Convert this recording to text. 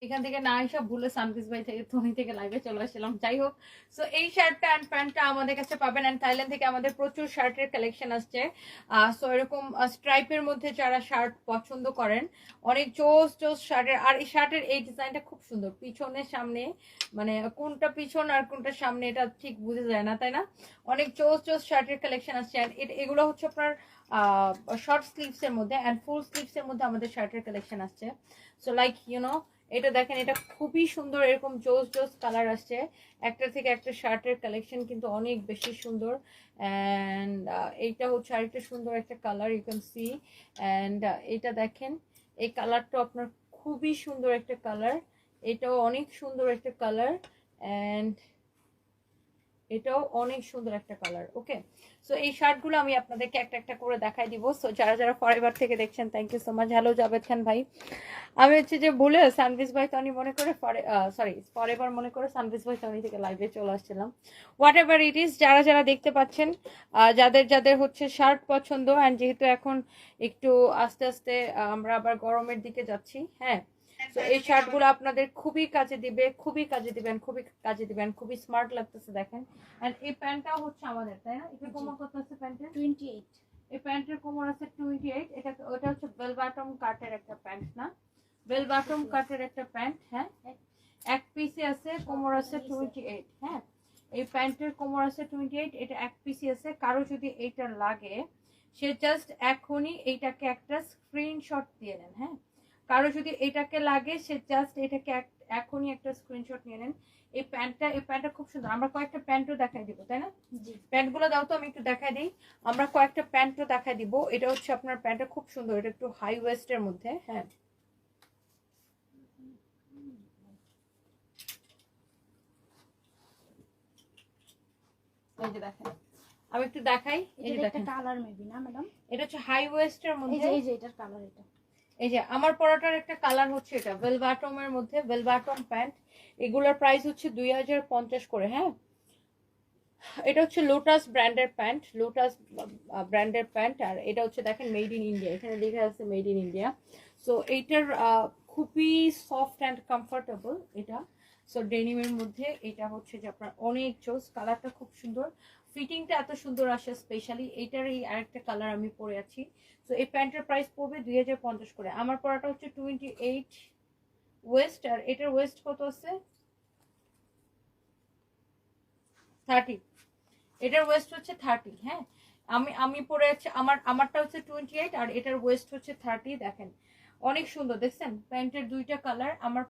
এখান থেকে না এসব ভুলে সানপিস ভাই থেকে ধোনি থেকে লাইভে চলে আসলাম। যাই হোক, সো এই শার্টটা অ্যান্ড প্যান্টটা আমাদের কাছে পাবেন। অ্যান্ড থাইল্যান্ড থেকে আমাদের প্রচুর শার্টের কালেকশন আসছে। সো এরকম স্ট্রাইপের মধ্যে যারা শার্ট পছন্দ করেন, অনেক জোস জোস শার্টের। আর এই শার্টের এই ডিজাইনটা খুব সুন্দর, পিছনে সামনে, মানে কোনটা পিছন আর কোনটা সামনে এটা ঠিক বুঝে যায় না, তাই না? অনেক জোস জোস শার্টের কালেকশন আসছে। অ্যান্ড এগুলো হচ্ছে আপনার শর্ট স্লিভসের মধ্যে অ্যান্ড ফুল স্লিভসের মধ্যে আমাদের শার্টের কালেকশন আসছে। সো লাইক এটা দেখেন, এটা খুবই সুন্দর, এরকম জোস জোস কালার আসছে। একটা থেকে একটা শার্টের কালেকশন কিন্তু অনেক বেশি সুন্দর। অ্যান্ড এইটা হচ্ছে আরেকটা সুন্দর একটা colour, you can see. And এটা দেখেন, এই কালারটা আপনার খুবই সুন্দর একটা কালার, এটাও অনেক সুন্দর একটা কালার। অ্যান্ড এটাও অনেক সুন্দর একটা কালার। ওকে, সো এই শার্টগুলো আমি আপনাদেরকে একটা একটা করে দেখাই দিব। সো যারা যারা ফরএভার থেকে দেখছেন, thank you so much. Hello Javed Khan ভাই, আমি হচ্ছে যে বলে সানভিস ভাই তনি মনে করে ফরএভার মনে করে সানভিস ভাই তনি থেকে লাইভে চলে আসছিলাম। হোয়াট এভার ইট ইজ, যারা যারা দেখতে পাচ্ছেন, যাদের যাদের হচ্ছে শার্ট পছন্দ, অ্যান্ড যেহেতু এখন একটু আস্তে আস্তে আমরা আবার গরমের দিকে যাচ্ছি, হ্যাঁ, তো এই শার্টগুলো আপনাদের খুবই কাজে দিবে, খুবই কাজে দিবেন, খুবই কাজে দিবেন, খুবই স্মার্ট লাগতেছে দেখেন। এন্ড এই প্যান্টটাও হচ্ছে আমাদের, তাই না? এটা কোমর কত আছে প্যান্টের? 28। এই প্যান্টের কোমর আছে 28। ওটা হচ্ছে বেল বটম কাটের একটা প্যান্ট না, বেল বটম কাটের একটা প্যান্ট, হ্যাঁ। এক পিসে আছে, কোমর আছে 28, হ্যাঁ। এই প্যান্টের কোমর আছে 28, এটা এক পিসি আছে। কারো যদি এইটা লাগে, সে জাস্ট এখনই এইটাকে একটা স্ক্রিনশট দিয়ে নেন, হ্যাঁ। কারো যদি এটাকে লাগে, সে জাস্ট এটাকে এখনই একটা স্ক্রিনশট নিয়ে নেন। এই প্যান্টটা খুব সুন্দর। আমরা কয়েকটা প্যান্টও দেখাই দিব, তাই না? প্যান্টগুলো দাও তো, আমি একটু দেখাই দিই। আমরা কয়েকটা প্যান্টও দেখাই দিব। এটা হচ্ছে আপনার প্যান্টটা খুব সুন্দর, এটা একটু হাই ওয়েস্টের মধ্যে, হ্যাঁ। এই যে দেখেন, আমি একটু দেখাই। এই যে দেখেন, কালার মেবি না ম্যাডাম, এটা হচ্ছে হাই ওয়েস্টের মধ্যে। এই যে এটার কালার এটা। এই যে আমার পরাটার একটা কালার হচ্ছে এটা বেল বটমের মধ্যে, বেল বটম প্যান্ট। এগুলোর প্রাইস হচ্ছে 2050 করে, হ্যাঁ। এটা হচ্ছে লোটাস ব্র্যান্ডের প্যান্ট, লোটাস ব্র্যান্ডের প্যান্ট। আর এটা হচ্ছে দেখেন মেড ইন ইন্ডিয়া, এখানে লেখা আছে মেড ইন ইন্ডিয়া। সো এইটার খুবই সফট অ্যান্ড কমফোর্টেবল এটা। সো ডেনিমের মধ্যে এটা হচ্ছে যে আপনার অনেক জোস, কালারটা খুব সুন্দর, ফিটিংটা এত সুন্দর আসে। স্পেশালি এইটার এই আরেকটা কালার আমি পরে আছি। সো এই প্যান্টের প্রাইস পড়বে 2050 করে। আমার পরাটা হচ্ছে 28 ওয়েস্ট, আর এটার ওয়েস্ট কত আছে? 30। এটার ওয়েস্ট হচ্ছে 30, হ্যাঁ। আমি পরে আছি, আমারটা হচ্ছে 28 আর এটার ওয়েস্ট হচ্ছে 30। দেখেন অনেক সুন্দর, দেখছেন প্যান্টের দুইটা কালার। আমার